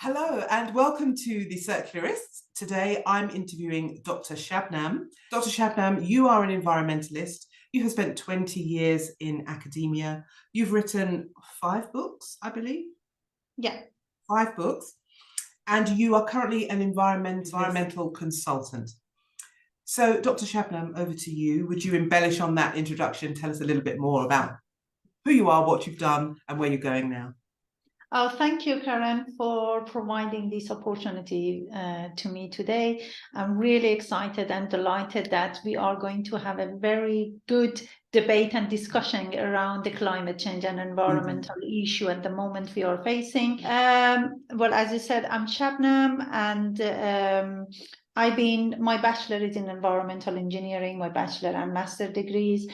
Hello and welcome to the Circularists. Today I'm interviewing Dr. Shabnam. Dr. Shabnam, you are an environmentalist. You have spent 20 years in academia. You've written 5 books, I believe? Yeah. 5 books. And you are currently an environmental consultant. So, Dr. Shabnam, over to you. Would you embellish on that introduction? Tell us a little bit more about who you are, what you've done, and where you're going now. Thank you, Karen, for providing this opportunity to me today. I'm really excited and delighted that we are going to have a very good debate and discussion around the climate change and environmental issue at the moment we are facing. Well, as you said, I'm Shabnam, and my bachelor is in environmental engineering, my bachelor and master degrees.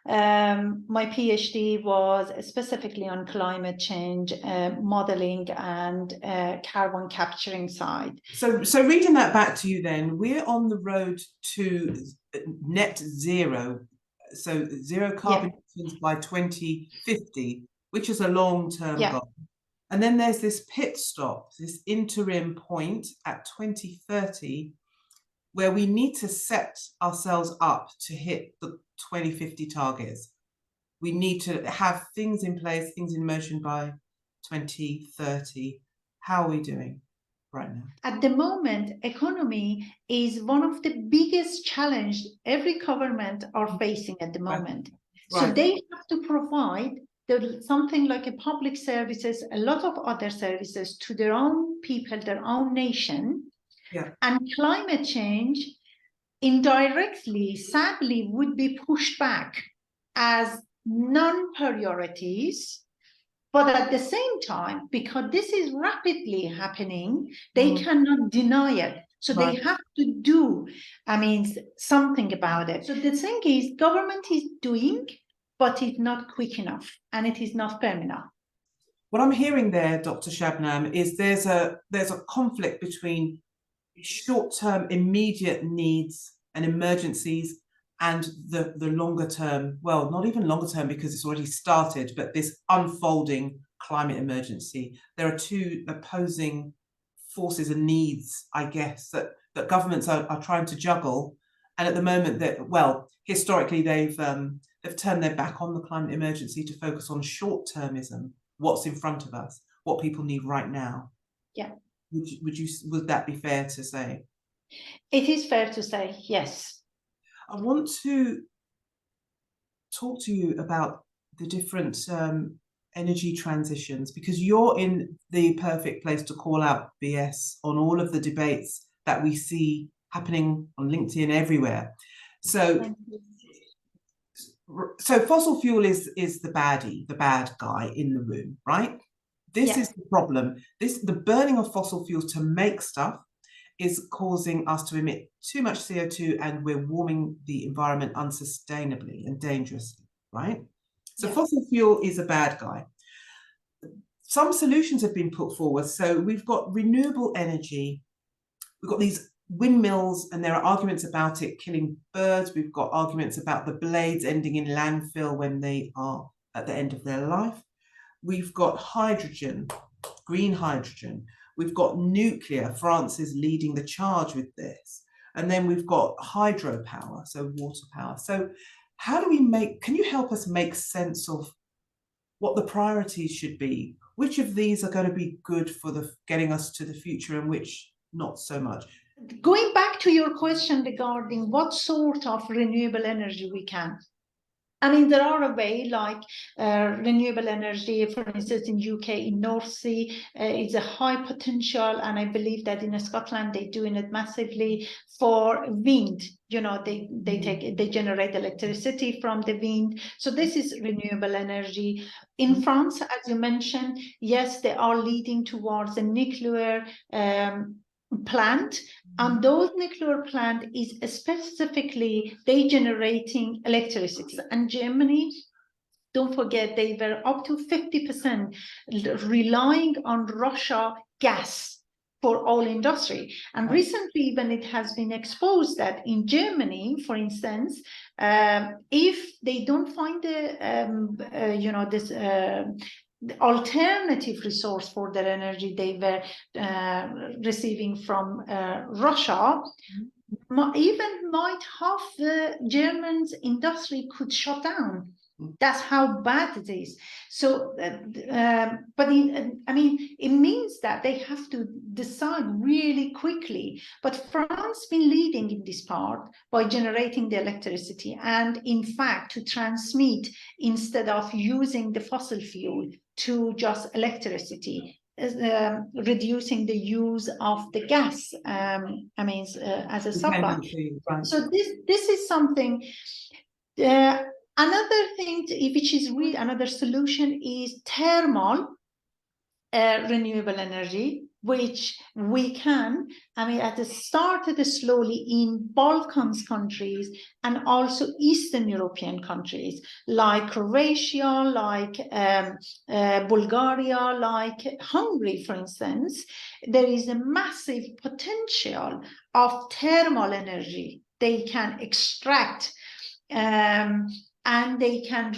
My PhD was specifically on climate change modeling and carbon capturing side. So reading that back to you then, we're on the road to net zero, so zero carbon emissions by 2050, which is a long-term goal. And then there's this pit stop, this interim point at 2030, where we need to set ourselves up to hit the 2050 targets. We need to have things in place, things in motion by 2030. How are we doing right now? At the moment, economy is one of the biggest challenges every government are facing at the moment. Right. So they have to provide something like a public services, a lot of other services to their own people, their own nation. Yeah. And climate change indirectly, sadly, would be pushed back as non-priorities. But at the same time, because this is rapidly happening, they cannot deny it. So they have to do, something about it. So the thing is, government is doing, but it's not quick enough, and it is not firm enough. What I'm hearing there, Dr. Shabnam, is there's a conflict between short-term immediate needs and emergencies and the longer term, well, not even longer term because it's already started, but this unfolding climate emergency. There are two opposing forces and needs, I guess, that governments are trying to juggle. And at the moment that, well, historically they've turned their back on the climate emergency to focus on short-termism, what's in front of us, what people need right now. Yeah. Would that be fair to say? It is fair to say, yes. I want to talk to you about the different energy transitions, because you're in the perfect place to call out BS on all of the debates that we see happening on LinkedIn everywhere. So fossil fuel is the baddie, the bad guy in the room, right? This is the problem. The burning of fossil fuels to make stuff is causing us to emit too much CO2, and we're warming the environment unsustainably and dangerously, right? So fossil fuel is a bad guy. Some solutions have been put forward. So we've got renewable energy. We've got these windmills, and there are arguments about it killing birds. We've got arguments about the blades ending in landfill when they are at the end of their life. We've got hydrogen, green hydrogen. We've got nuclear. France is leading the charge with this. And then we've got hydropower, so water power. So how do we can you help us make sense of what the priorities should be? Which of these are going to be good for getting us to the future and which not so much? Going back to your question regarding what sort of renewable energy we can. There are a way like renewable energy, for instance, in UK, in North Sea, is a high potential, and I believe that in Scotland they're doing it massively for wind. They generate electricity from the wind. So this is renewable energy. In France, as you mentioned, yes, they are leading towards a nuclear plant, and those nuclear plant is specifically they generating electricity. And Germany, don't forget, they were up to 50% relying on Russia gas for all industry. And recently, when it has been exposed that in Germany, for instance, if they don't find the alternative resource for their energy they were receiving from Russia, even might half the Germans industry could shut down. That's how bad it is. So, but I mean, it means that they have to decide really quickly. But France been leading in this part by generating the electricity, and in fact, to transmit instead of using the fossil fuel to just electricity. Reducing the use of the gas, I mean, as a supply. Right. So this is something. Another thing, which is really another solution, is thermal renewable energy, which we can, I mean, at the started slowly in Balkans countries and also Eastern European countries like Croatia, like Bulgaria, like Hungary, for instance. There is a massive potential of thermal energy they can extract, and they can,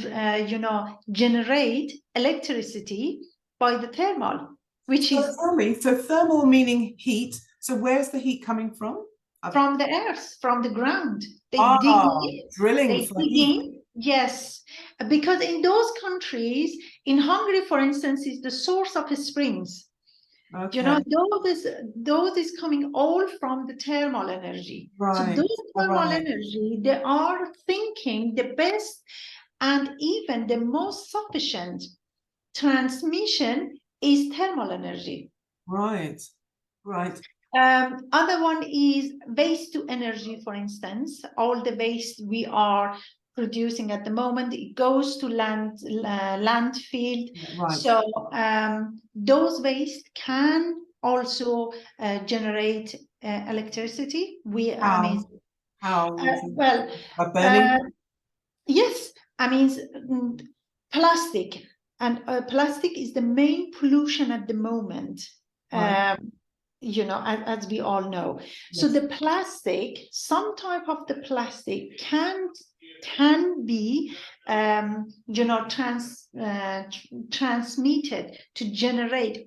generate electricity by the thermal, which is. Tell me, so thermal meaning heat. So where's the heat coming from? From the earth, from the ground. They dig in. Drilling they for dig heat. in. Yes, because in those countries, in Hungary, for instance, is the source of the springs. Okay. You know, those is coming all from the thermal energy. Right. So those thermal energy, they are thinking the best and even the most sufficient transmission is thermal energy. Right. Other one is waste to energy, for instance. All the waste we are producing at the moment, it goes to landfill. Right. So those waste can also generate electricity. How? Well, by burning? yes, I mean, plastic. And plastic is the main pollution at the moment. Right. As we all know. Yes. So the plastic, some type of the plastic can be, transmitted to generate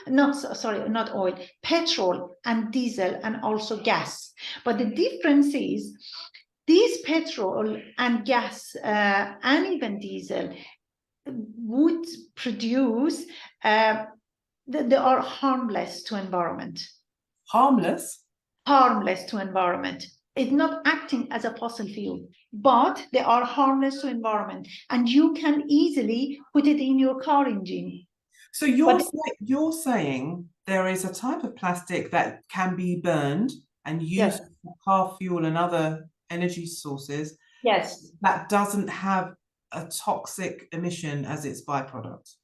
not oil, petrol and diesel and also gas. But the difference is these petrol and gas and even diesel would produce they are harmless to environment. Harmless to environment. It's not acting as a fossil fuel, but they are harmless to environment, and you can easily put it in your car engine. So you're saying there is a type of plastic that can be burned and used for car fuel and other energy sources. Yes. That doesn't have a toxic emission as its byproduct.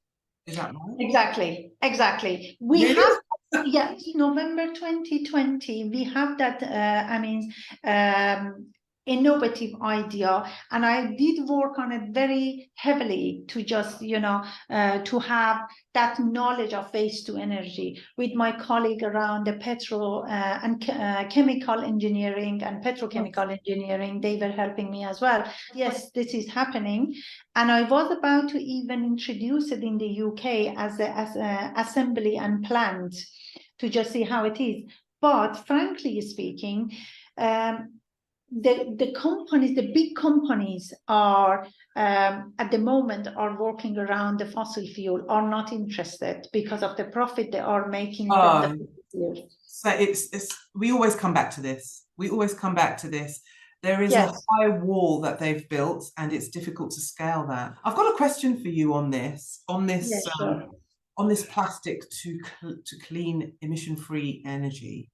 Is that right? Exactly. We really? Have, November 2020, we have that, innovative idea, and I did work on it very heavily to just, to have that knowledge of waste to energy with my colleague around the petrol and chemical engineering and petrochemical engineering. They were helping me as well. Yes, this is happening. And I was about to even introduce it in the UK as a assembly and plant to just see how it is. But frankly speaking, the companies, the big companies are at the moment are working around the fossil fuel, are not interested because of the profit they are making. So it's we always come back to this. There is a high wall that they've built, and it's difficult to scale that. I've got a question for you on this plastic to clean emission-free energy.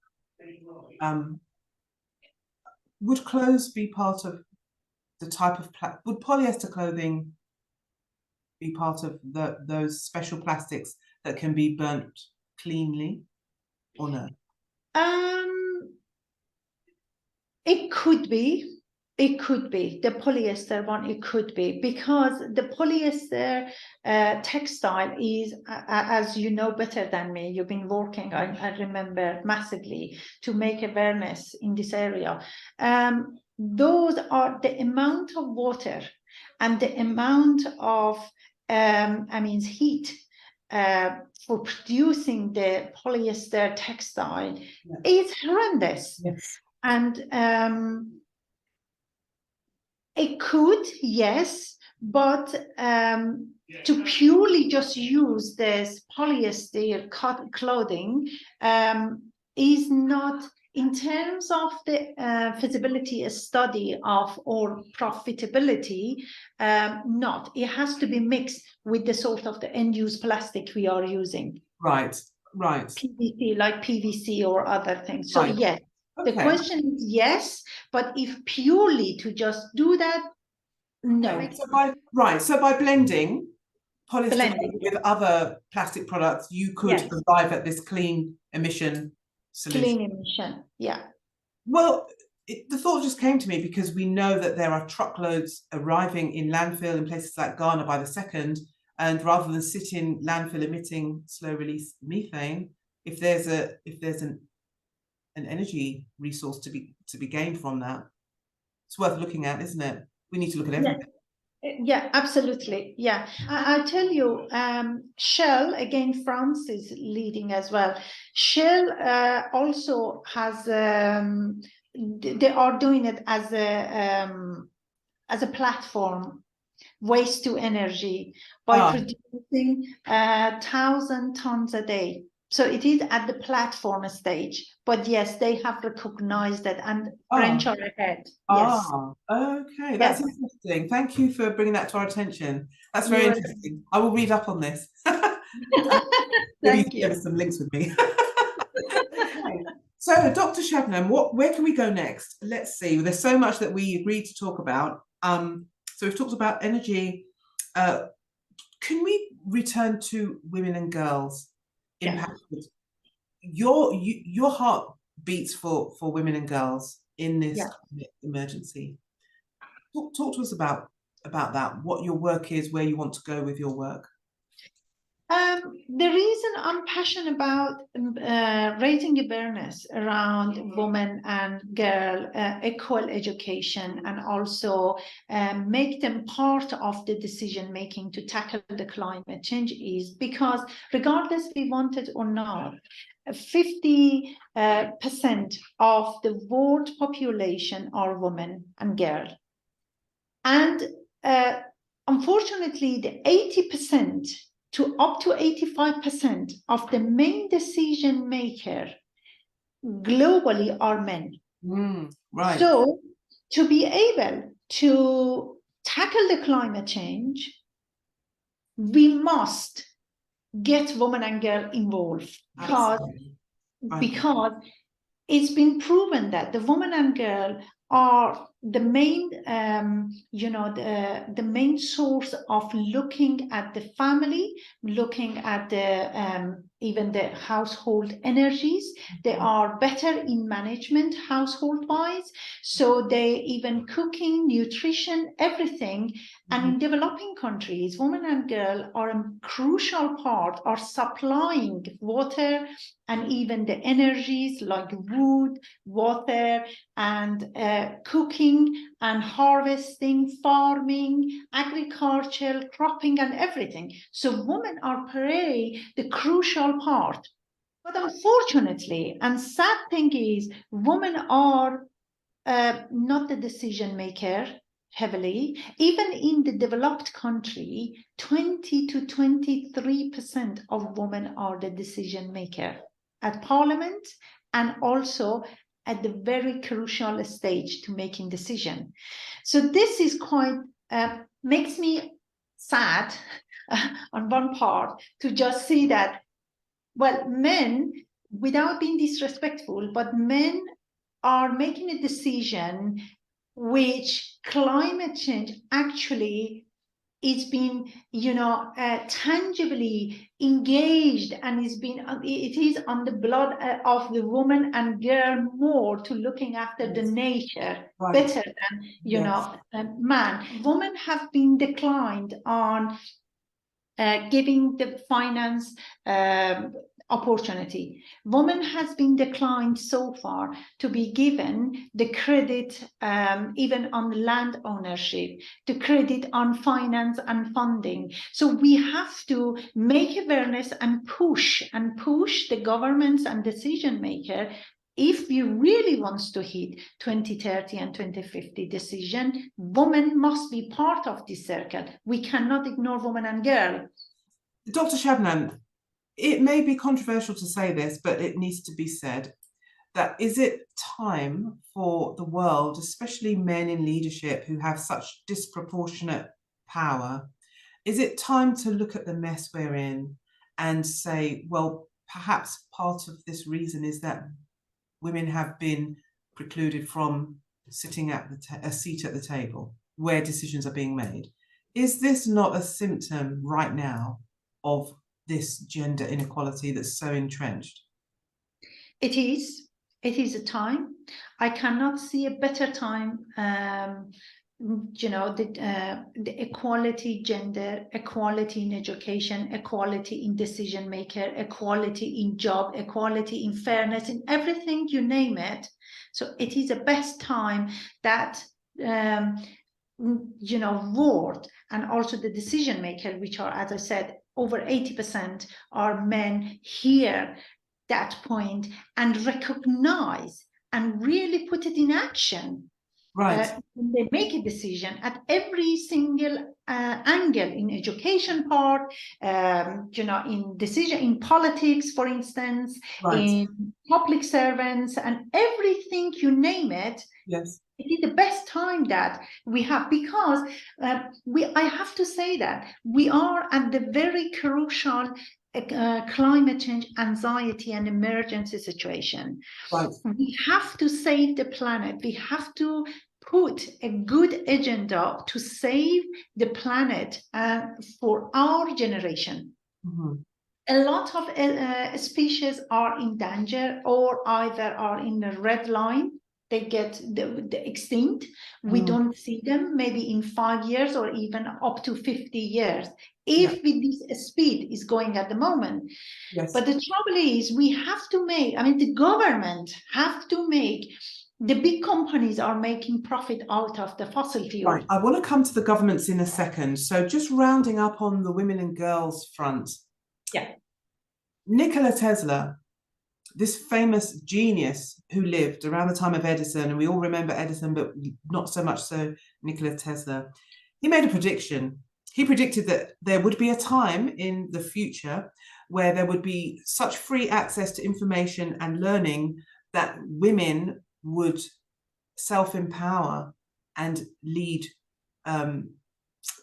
Would clothes be part of the type of would polyester clothing be part of those special plastics that can be burnt cleanly, or no? It could be. The polyester one, it could be, because the polyester textile is, as you know better than me, you've been working, I remember, massively to make awareness in this area. Those are the amount of water and the amount of heat for producing the polyester textile is horrendous. Yes. And it could, yes, but to purely just use this polyester clothing is not, in terms of the feasibility study of or profitability, not. It has to be mixed with the sort of the end-use plastic we are using. Right. PVC, like PVC or other things. So yes, the question is yes, but if purely to just do that, no. So by blending polyester with other plastic products, you could arrive at this clean emission solution. Clean emission, yeah. Well, the thought just came to me because we know that there are truckloads arriving in landfill in places like Ghana by the second, and rather than sit in landfill emitting slow release methane, if there's an energy resource to be gained from that, it's worth looking at, isn't it? We need to look at everything. Yeah, absolutely. Yeah, I tell you, Shell, again, France is leading as well. Shell also has, they are doing it as a platform, waste to energy, by producing 1,000 tons a day. So it is at the platform stage, but yes, they have recognized that, and French are ahead. Yes. Okay, that's interesting. Thank you for bringing that to our attention. That's very interesting. I will read up on this. Thank you. Give some links with me. Okay. So, Dr. Shabnam, where can we go next? Let's see. There's so much that we agreed to talk about. So we've talked about energy. Can we return to women and girls impacted? Your heart beats for women and girls in this emergency. Talk to us about that, what your work is, where you want to go with your work. The reason I'm passionate about raising awareness around women and girl equal education, and also make them part of the decision making to tackle the climate change, is because regardless we want it or not, 50% of the world population are women and girls. And unfortunately, the 80% to up to 85% of the main decision maker globally are men. Right. So to be able to tackle the climate change, we must get women and girls involved, because it's been proven that the woman and girl are the main, the main source of looking at the family, looking at the even the household energies. They are better in management household-wise, so they even cooking, nutrition, everything. And in developing countries, women and girls are a crucial part, are supplying water and even the energies like wood, water, and cooking and harvesting, farming, agriculture, cropping, and everything. So women are play the crucial part. But unfortunately, and sad thing is, women are not the decision maker heavily. Even in the developed country, 20 to 23% of women are the decision maker at parliament, and also at the very crucial stage to making decision. So this is quite, makes me sad on one part to just see that, well, men, without being disrespectful, but men are making a decision which climate change actually it's been, tangibly engaged, and it is on the blood of the woman and girl more to looking after the nature better than man. Women have been declined on giving the finance opportunity. Women has been declined so far to be given the credit, even on land ownership, the credit on finance and funding. So we have to make awareness and push the governments and decision maker. If we really want to hit 2030 and 2050 decision, women must be part of this circle. We cannot ignore women and girls. Dr. Shabnam, it may be controversial to say this, but it needs to be said, that is it time for the world, especially men in leadership who have such disproportionate power, is it time to look at the mess we're in and say, well, perhaps part of this reason is that women have been precluded from sitting at a seat at the table where decisions are being made? Is this not a symptom right now of this gender inequality that's so entrenched? It is a time. I cannot see a better time. You know, the equality, gender equality in education, equality in decision maker, equality in job, equality in fairness, in everything, you name it. So it is the best time that you know, board and also the decision maker, which are, as I said, over 80% are men, hear that point and recognize and really put it in action. Right. When they make a decision at every single angle, in education part, you know, in decision, in politics, for instance, Right. in public servants, and everything, you name it. Yes. It is the best time that we have, because I have to say that we are at the very crucial climate change anxiety and emergency situation. Right. We have to save the planet. We have to put a good agenda to save the planet for our generation. Mm-hmm. A lot of species are in danger, or either are in the red line. They get the extinct. We don't see them maybe in 5 years or even up to 50 years. If with this speed is going at the moment. Yes. But the trouble is, we have to make, I mean, the government have to make, the big companies are making profit out of the fossil fuel. Right. I want to come to the governments in a second. So just rounding up on the women and girls front. Yeah. Nikola Tesla, this famous genius who lived around the time of Edison, and we all remember Edison, but not so much so Nikola Tesla. He made a prediction. He predicted that there would be a time in the future where there would be such free access to information and learning that women would self-empower and lead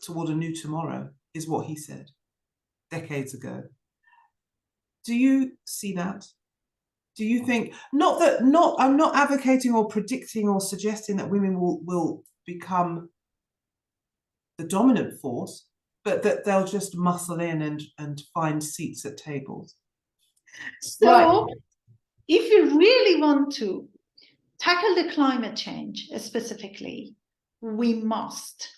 toward a new tomorrow, is what he said decades ago. Do you see that? Do you think, I'm not advocating or predicting or suggesting that women will become the dominant force, but that they'll just muscle in and find seats at tables? So right. If you really want to tackle the climate change specifically, we must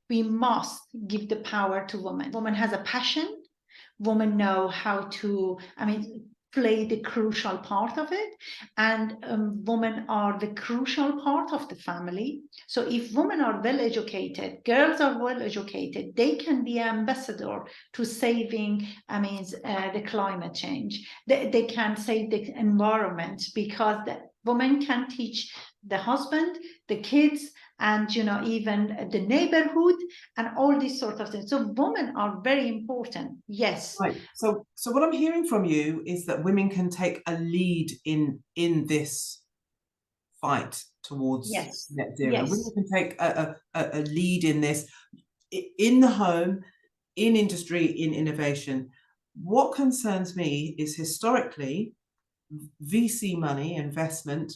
give the power to women. Women has a passion. Women know how to, play the crucial part of it, and women are the crucial part of the family. So if women are well educated, girls are well educated, they can be ambassador to saving the climate change. They can save the environment, because the women can teach the husband, the kids, and even the neighborhood, and all these sort of things. So women are very important. Yes. Right. So what I'm hearing from you is that women can take a lead in this fight towards net zero. Yes. Women can take a lead in this, in the home, in industry, in innovation. What concerns me is, historically, VC money, investment,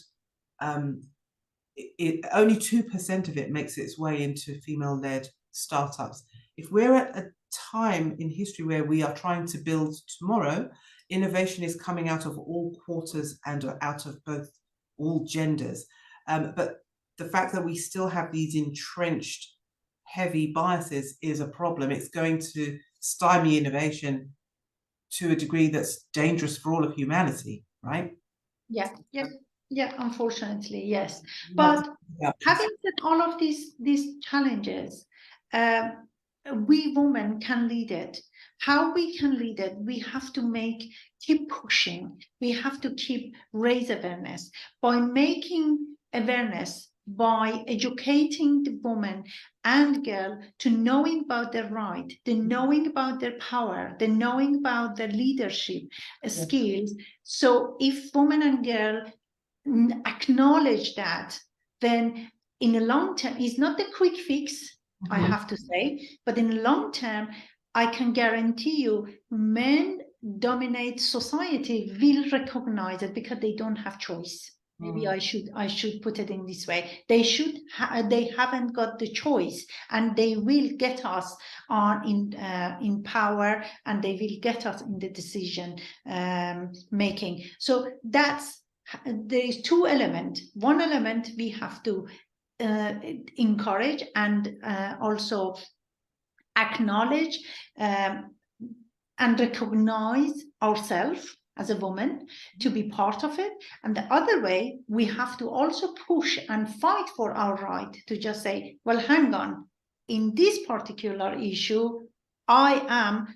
only 2% of it makes its way into female-led startups. If we're at a time in history where we are trying to build tomorrow, innovation is coming out of all quarters and out of all genders. But the fact that we still have these entrenched heavy biases is a problem. It's going to stymie innovation to a degree that's dangerous for all of humanity, right? Yeah, unfortunately, yes. But having said all of these challenges, we women can lead it. How we can lead it? We have to keep pushing. We have to keep raise awareness by making awareness, by educating the woman and girl to knowing about their right, the knowing about their power, the knowing about their leadership skills. So if woman and girl acknowledge that, then in the long term, it's not the quick fix, I have to say, but in the long term, I can guarantee you men dominate society will recognize it because they don't have choice. Maybe I should put it in this way. They haven't got the choice, and they will get us on in power, and they will get us in the decision making. So there is two elements. One element we have to encourage and also acknowledge and recognize ourselves as a woman to be part of it. And the other way, we have to also push and fight for our right to just say, well, hang on, in this particular issue, I am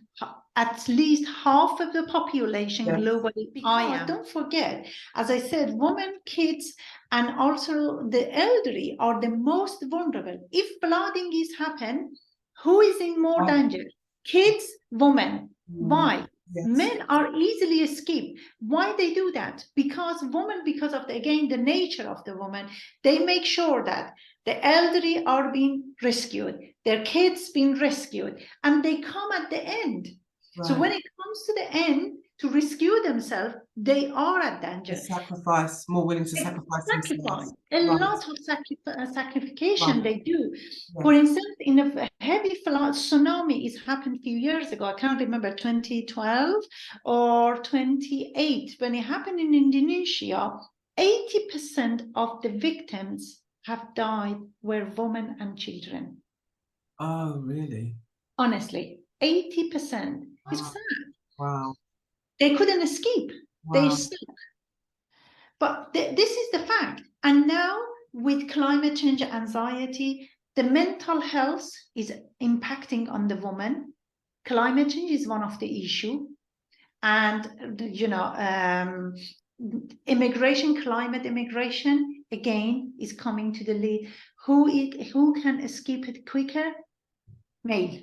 at least half of the population globally. Because don't forget, as I said, women, kids, and also the elderly are the most vulnerable. If flooding is happen, who is in more danger? Kids, women. Why? Men are easily escaped. Why they do that? Because women, because of again the nature of the woman, they make sure that the elderly are being rescued, their kids being rescued, and they come at the end. Right. So when it comes to the end, to rescue themselves, they are at danger. Sacrifice, more willing to sacrifice themselves. A lot of sacrification they do. For instance, in a heavy tsunami, it happened a few years ago. I can't remember, 2012 or 28. When it happened in Indonesia, 80% of the victims have died were women and children. Oh, really? Honestly, 80%. Wow. It's sad. Wow. They couldn't escape. Wow. They stuck. But this is the fact. And now with climate change anxiety, the mental health is impacting on the woman. Climate change is one of the issues. And, you know, climate immigration, again, is coming to the lead. Who can escape it quicker? Male,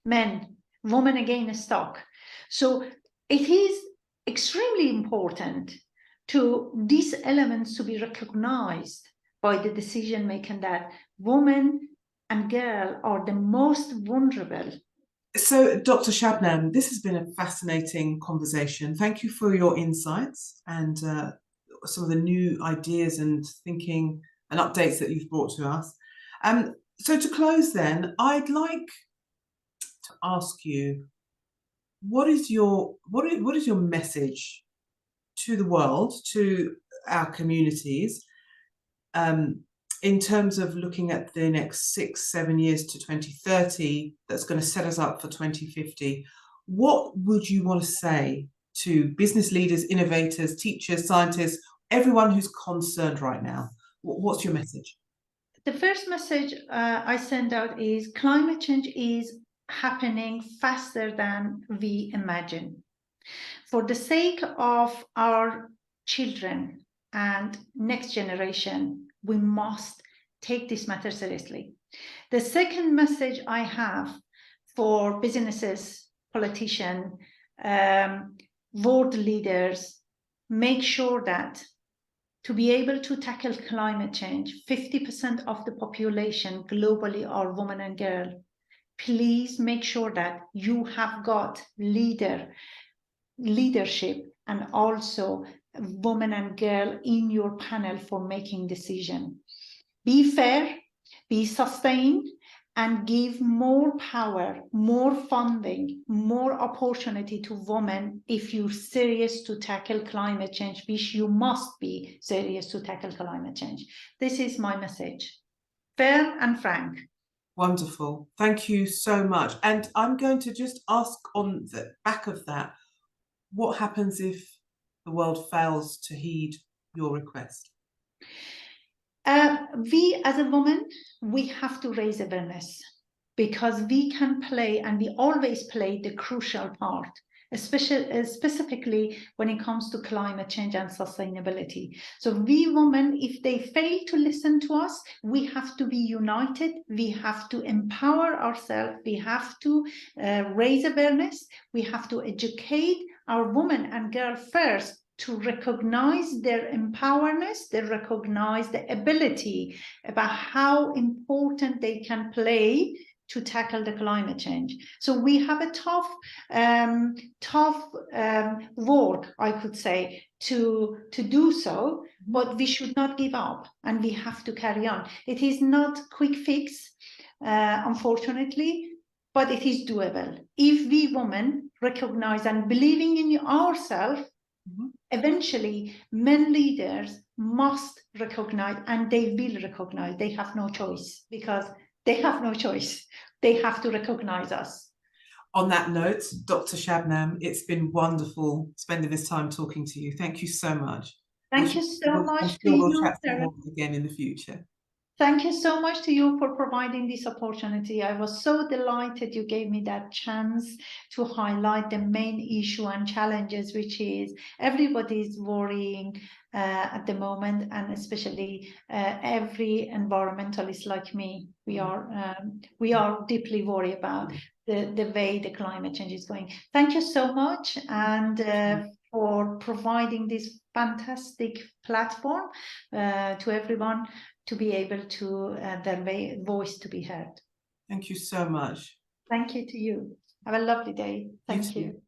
men, women again is stuck. So it is extremely important to these elements to be recognized by the decision making that women and girl are the most vulnerable. So, Dr. Shabnam, this has been a fascinating conversation. Thank you for your insights and some of the new ideas and thinking and updates that you've brought to us. So to close then, I'd like to ask you, what is your message to the world, to our communities, in terms of looking at the next 6-7 years to 2030, that's going to set us up for 2050? What would you want to say to business leaders, innovators, teachers, scientists, everyone who's concerned right now? What's your message? The first message I send out is climate change is happening faster than we imagine. For the sake of our children and next generation, we must take this matter seriously. The second message I have for businesses, politicians, world leaders, make sure that to be able to tackle climate change, 50% of the population globally are women and girls. Please make sure that you have got leadership and also women and girl in your panel for making decision. Be fair, be sustained, and give more power, more funding, more opportunity to women if you're serious to tackle climate change, which you must be serious to tackle climate change. This is my message. Fair and frank. Wonderful. Thank you so much. And I'm going to just ask on the back of that, what happens if the world fails to heed your request? We as a woman, we have to raise awareness, because we can play, and we always play, the crucial part, especially specifically when it comes to climate change and sustainability. So we women, if they fail to listen to us, we have to be united. We have to empower ourselves. We have to raise awareness. We have to educate our women and girls first, to recognize their empowerment, they recognize the ability about how important they can play to tackle the climate change. So we have a tough work, I could say, to do so, but we should not give up, and we have to carry on. It is not quick fix, unfortunately, but it is doable. If we women recognize and believing in ourselves, eventually men leaders must recognize, and they will recognize. They have no choice, because they have no choice. They have to recognize us. On that note, Dr. Shabnam, it's been wonderful spending this time talking to you. Thank you so much. Thank you so much. I'm sure we'll chat again in the future. Thank you so much to you for providing this opportunity. I was so delighted you gave me that chance to highlight the main issue and challenges, which is everybody's worrying at the moment, and especially every environmentalist like me. We are deeply worried about the way the climate change is going. Thank you so much, and for providing this fantastic platform to everyone, to be able to their voice to be heard. Thank you so much. Thank you to you. Have a lovely day. Thank you.